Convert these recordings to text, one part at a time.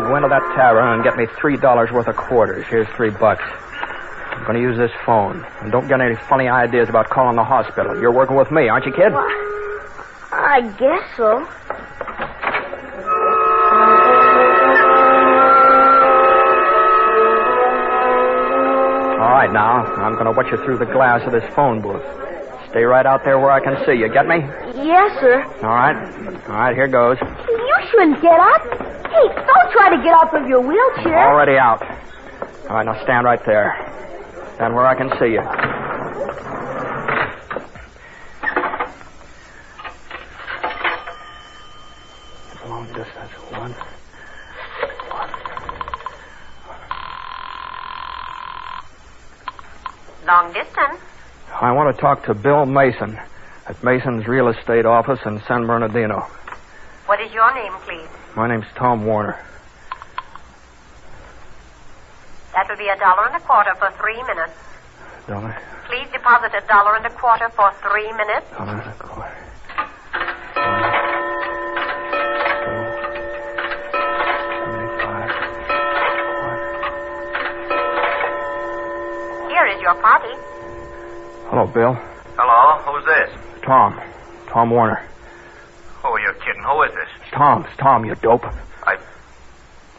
Now, go into that tavern and get me $3 worth of quarters. Here's $3. I'm going to use this phone. And don't get any funny ideas about calling the hospital. You're working with me, aren't you, kid? Well, I guess so. All right, now. I'm going to watch you through the glass of this phone booth. Stay right out there where I can see you. Get me? Yes, sir. All right. All right, here goes. You shouldn't get up. Hey, don't try to get out of your wheelchair. I'm already out. All right, now stand right there. Stand where I can see you. Long distance. One. Long distance? I want to talk to Bill Mason at Mason's real estate office in San Bernardino. What is your name, please? My name's Tom Warner. That will be $1.25 for 3 minutes. $1. Please deposit $1.25 for 3 minutes. $1.25. Here is your party. Hello, Bill. Hello, who's this? Tom. Tom Warner. Oh, you're kidding. Who is this? It's Tom, you dope.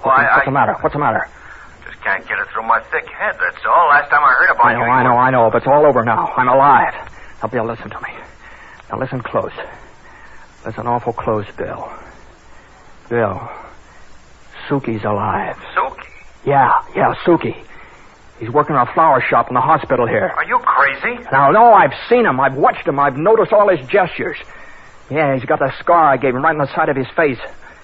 What's the matter? What's the matter? Just can't get it through my thick head, that's all. Last time I heard about you... I know, but it's all over now. I'm alive. Now, Bill, listen to me. Now, listen close. Listen awful close, Bill. Bill, Suki's alive. Suki? Yeah, Suki. He's working in a flower shop in the hospital here. Are you crazy? Now, no, I've seen him. I've watched him. I've noticed all his gestures. Yeah, he's got that scar I gave him right on the side of his face.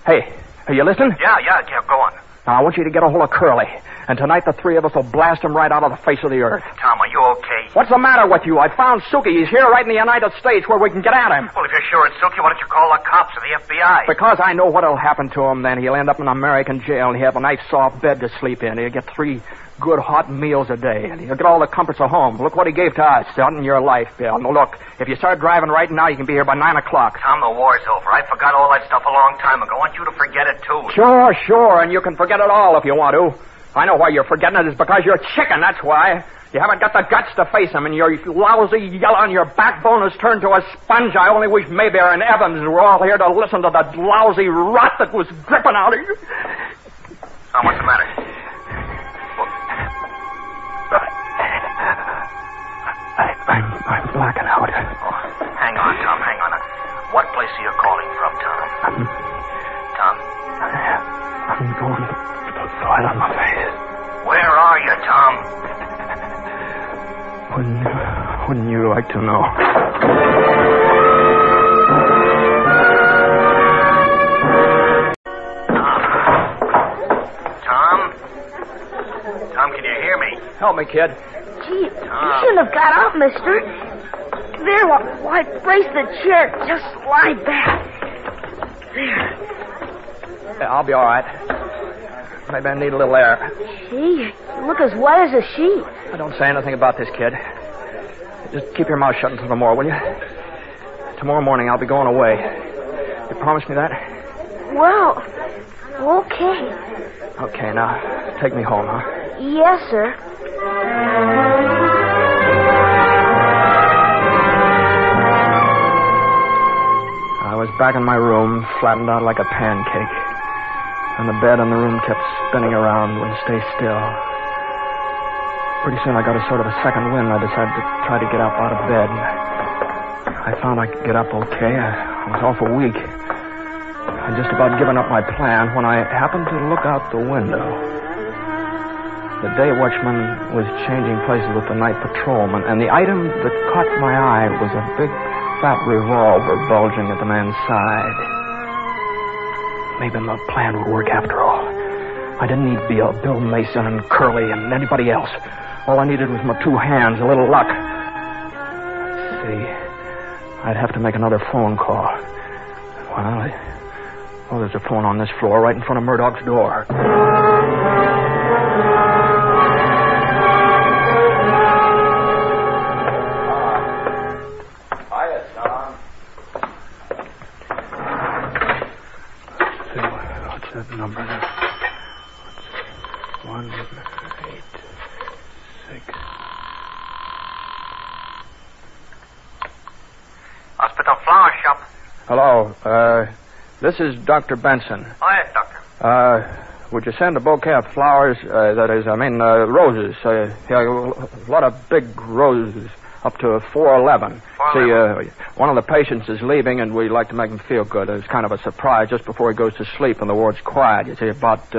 Hey, are you listening? Yeah, go on. Now, I want you to get a hold of Curly. And tonight the three of us will blast him right out of the face of the earth. Tom, are you okay? What's the matter with you? I found Suki. He's here right in the United States where we can get at him. Well, if you're sure it's Suki, why don't you call the cops or the FBI? Because I know what'll happen to him then. He'll end up in an American jail and he'll have a nice soft bed to sleep in. He'll get 3 good hot meals a day. And he'll get all the comforts of home. Look what he gave to us out in your life, Bill. Now, look, if you start driving right now, you can be here by 9 o'clock. Tom, the war's over. I forgot all that stuff a long time ago. I want you to forget it, too. Sure. And you can forget it all if you want to. I know why you're forgetting it. It's because you're chicken, that's why. You haven't got the guts to face him, and your lousy yellow on your backbone has turned to a sponge. I only wish Mayberry and Evans were all here to listen to the lousy rot that was dripping out of you. Tom, what's the matter? I'm blacking out. Oh, hang on, Tom, hang on. What place are you calling from, Tom? Tom? I'm going flat on my face. Where are you, Tom? Wouldn't you like to know? Tom? Tom, can you hear me? Help me, kid. Gee, you shouldn't have got up, mister. There, why, brace the chair. Just lie back. There. Yeah, I'll be all right. Maybe I need a little air. Gee, you look as white as a sheet. Don't say anything about this, kid. Just keep your mouth shut until tomorrow, will you? Tomorrow morning I'll be going away. You promise me that? Well, okay. Okay, now, take me home, huh? Yes, sir. I was back in my room, flattened out like a pancake. And the bed in the room kept spinning around, wouldn't stay still. Pretty soon I got a sort of a second wind. I decided to try to get up out of bed. I found I could get up okay. I was awful weak. I'd just about given up my plan when I happened to look out the window. The day watchman was changing places with the night patrolman, and the item that caught my eye was a big, fat revolver bulging at the man's side. Maybe my plan would work after all. I didn't need Bill Mason and Curly and anybody else. All I needed was my 2 hands, a little luck. Let's see. I'd have to make another phone call. Well, there's a phone on this floor right in front of Murdoch's door. Hiya, Tom. What's that number there? 1, 8, 6. Hospital flower shop. Hello. This is Dr. Benson. Oh, yes, doctor. Would you send a bouquet of flowers? Roses. A lot of big roses up to 411. 411. See, one of the patients is leaving, and we'd like to make him feel good. It's kind of a surprise just before he goes to sleep, and the ward's quiet. You see, about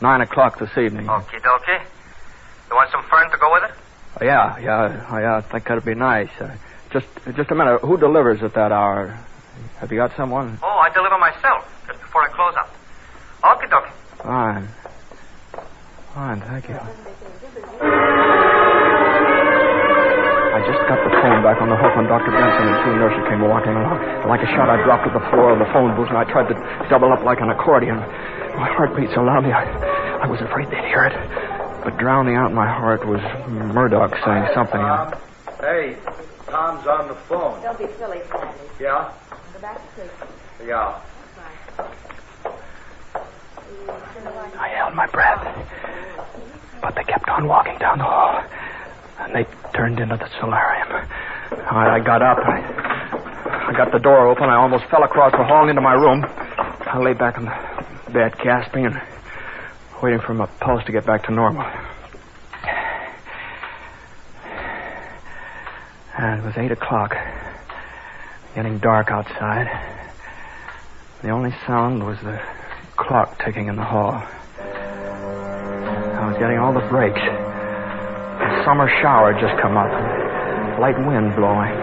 9 o'clock this evening. Okie dokie. You want some fern to go with it? Yeah, I think that'd be nice. Just a minute. Who delivers at that hour? Have you got someone? Oh, I deliver myself just before I close up. Okie dokie. Fine, thank you. I just got the phone back on the hook when Dr. Benson and two nurses came walking along. Like a shot, I dropped to the floor of the phone booth, and I tried to double up like an accordion. My heart beat so loudly, I was afraid they'd hear it. But drowning out my heart was Murdoch saying something. Hey, Tom's on the phone. Don't be silly, Sandy. Yeah? Go back to sleep. Yeah. I held my breath. But they kept on walking down the hall. And they turned into the solarium. I got up. I got the door open. I almost fell across the hall and into my room. I lay back on the bed, gasping and waiting for my pulse to get back to normal. And it was 8 o'clock. Getting dark outside. The only sound was the clock ticking in the hall. I was getting all the breaks. A summer shower had just come up. Light wind blowing.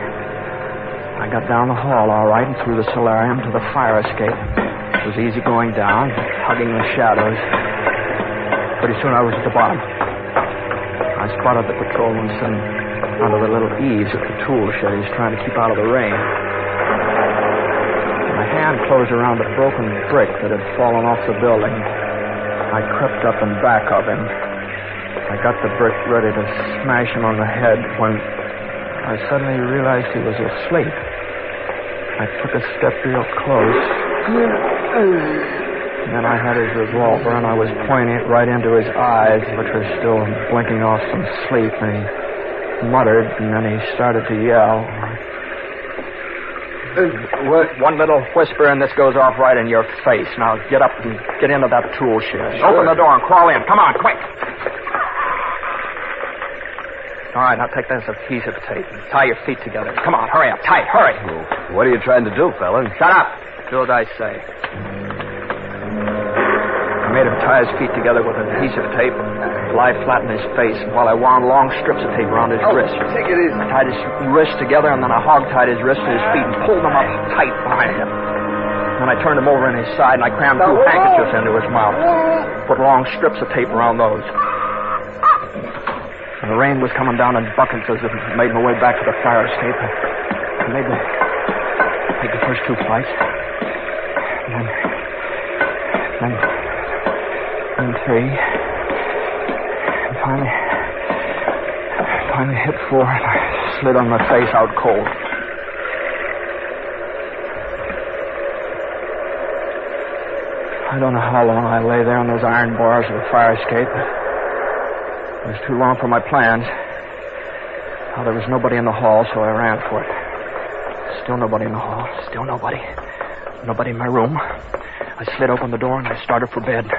I got down the hall all right and through the solarium to the fire escape. It was easy going down, hugging the shadows. Pretty soon I was at the bottom. I spotted the patrolman sitting under the little eaves at the tool shed. He's trying to keep out of the rain. My hand closed around a broken brick that had fallen off the building. I crept up in back of him. I got the brick ready to smash him on the head when I suddenly realized he was asleep. I took a step real close. And then I had his revolver, and I was pointing it right into his eyes, which were still blinking off some sleep, and he muttered, and then he started to yell. One little whisper, and this goes off right in your face. Now get up and get into that tool shed. Sure. Open the door and crawl in. Come on, quick. All right, now take this adhesive tape and tie your feet together. Come on, hurry up. Tight, hurry. Well, what are you trying to do, fella? Shut up. Do as I say. I made him tie his feet together with adhesive tape, lie flat in his face, while I wound long strips of tape around his wrist. Take it easy. I tied his wrist together, and then I hog-tied his wrist to his feet and pulled them up tight behind him. Then I turned him over on his side, and I crammed two handkerchiefs into his mouth. Put long strips of tape around those. And the rain was coming down in buckets as I made my way back to the fire escape. I made the first two flights. And then three. And finally hit 4, and I slid on my face out cold. I don't know how long I lay there on those iron bars of the fire escape. It was too long for my plans. Well, there was nobody in the hall, so I ran for it. Still nobody in the hall. Still nobody. Nobody in my room. I slid open the door and I started for bed.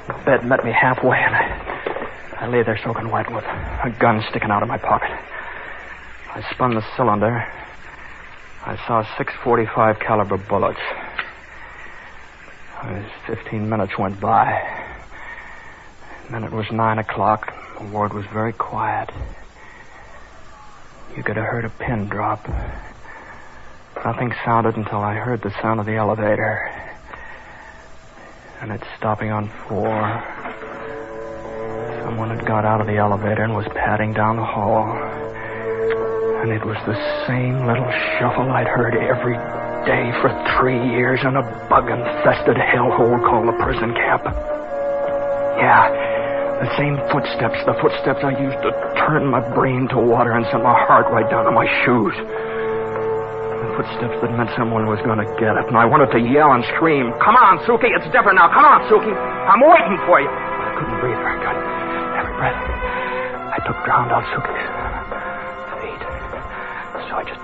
The bed met me halfway, and I lay there soaking wet with a gun sticking out of my pocket. I spun the cylinder. I saw 6.45 caliber bullets. 15 minutes went by. And then it was 9 o'clock. The ward was very quiet. You could have heard a pin drop. Nothing sounded until I heard the sound of the elevator. And it's stopping on 4. Someone had got out of the elevator and was padding down the hall. And it was the same little shuffle I'd heard every day for 3 years in a bug-infested hellhole called the prison camp. Yeah, the same footsteps, the footsteps I used to turn my brain to water and send my heart right down to my shoes. The footsteps that meant someone was going to get it. And I wanted to yell and scream, "Come on, Suki, it's different now. Come on, Suki. I'm waiting for you." couldn't breathe very good. Every breath, I took drowned out Suki's feet. So I just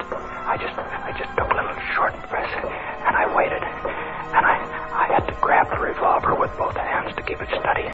took little short breaths, and I waited. And I had to grab the revolver with both hands to keep it steady.